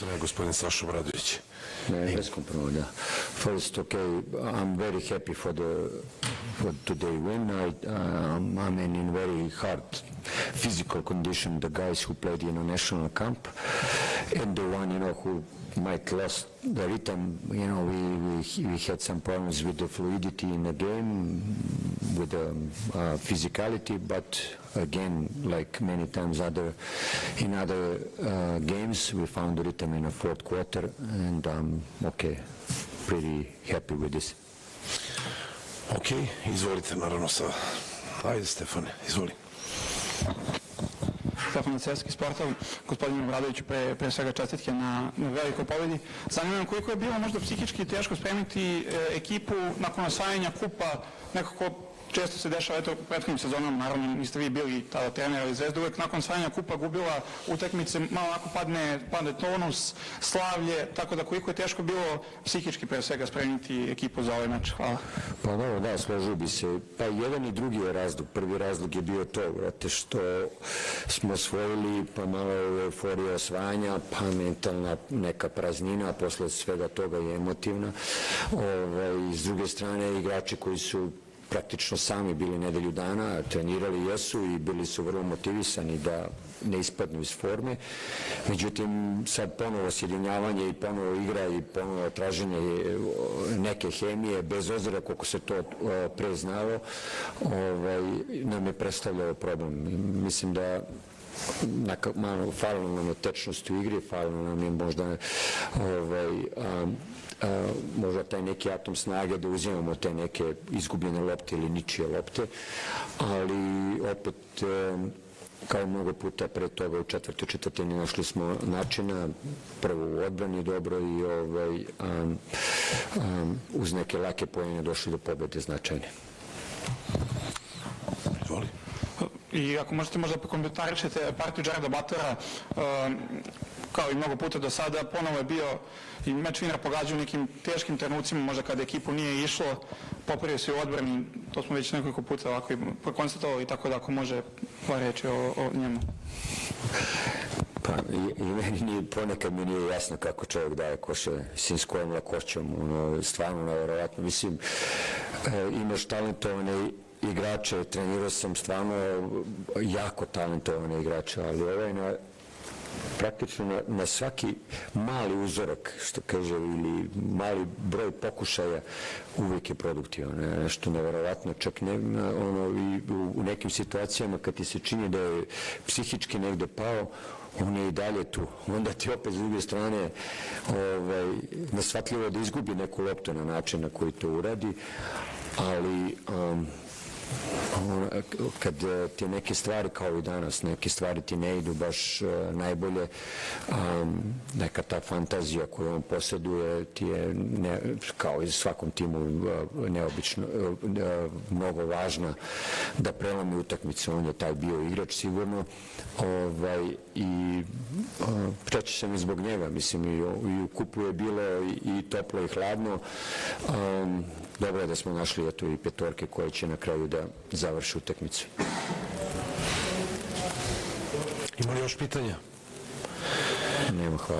strane gospodin Saša Obradović. Bez kompromisa, da. First, okay, I'm very happy for today win. I'm in very hard physical condition, the guys who played in a national camp, and the one, who might lost the rhythm. We had some problems with the fluidity in the game, with the physicality, but again, like many times in other games, we found the rhythm in the fourth quarter, and I'm pretty happy with this. Ok, izvolite naravno sa... Ajde Stefane, izvoli. Stefan Ceski, Sportov. Gospodinu Obradoviću pre svega čestitke na velikoj pobedi. Zanima me koliko je bilo možda psihički teško spremiti ekipu nakon osvajanja kupa, nekako često se dešava, eto, u prethodnim sezonama, naravno, niste vi bili tada trener, ali Zvezda uvek nakon osvajanja kupa gubila utakmice, malo onako padne tonus, slavlje, tako da koliko je teško bilo psihički pre svega spremiti ekipu za ovaj meč. Hvala. Pa da, složio bi se. Pa jedan i drugi je razlog. Prvi razlog je bio to, vrate, što smo osvojili, pa malo euforija osvajanja, pa mentalna neka praznina, posle svega toga je emotivna. S druge strane, igrači koji su praktično sami bili nedelju dana, trenirali jesu i bili su vrlo motivisani da ne ispadnu iz forme. Međutim, sad ponovo sjedinjavanje i ponovo igra i ponovo traženje neke hemije, bez obzira koliko se to pre znalo, nam je predstavljao problem. Mislim da malo falilo nam je tečnost u igri, falilo nam je možda taj neki atom snage da uzimamo te neke izgubljene lopte ili ničije lopte, ali opet kao mnogo puta pre toga u četvrtoj četvrtini našli smo načina, prvo u odbrani dobro i uz neke lake poene došli do pobede značajne. Izvoli. I ako možete možda komentarišete partiju Jareda Butlera, kao i mnogo puta do sada, ponovo je bio i meč vinera pogađao u nekim teškim trenucima, možda kada ekipu nije išlo, popravio se u odbrani, to smo već nekoliko puta ovako konstatovali, tako da ako može par reći o njemu. Pa i meni ponekad mi nije jasno kako čovjek daje koše, s kojom lakoćom, stvarno nevjerovatno. Mislim, imaš talentovane igrače, trenirao sam stvarno jako talentovane igrače, ali praktično na svaki mali uzorak, što kaže, ili mali broj pokušaja uvijek je produktivan. Nešto nevjerovatno, čak u nekim situacijama kad ti se čini da je psihički negde pao, on je i dalje tu. Onda ti opet s druge strane neshvatljivo da izgubi neku loptu na način na koji to uradi, ali kad ti neke stvari kao i danas, neke stvari ti ne idu baš najbolje, neka ta fantazija koju on posjeduje ti je kao i svakom timu neobično mnogo važna da prelomi utakmicu. On je taj bio igrač sigurno i preći sam i zbog njega, mislim, i u kupu je bilo i toplo i hladno. Dobro je da smo našli eto i petorke koje će na kraju da završi utakmicu. Ima li još pitanja? Nema, hvala.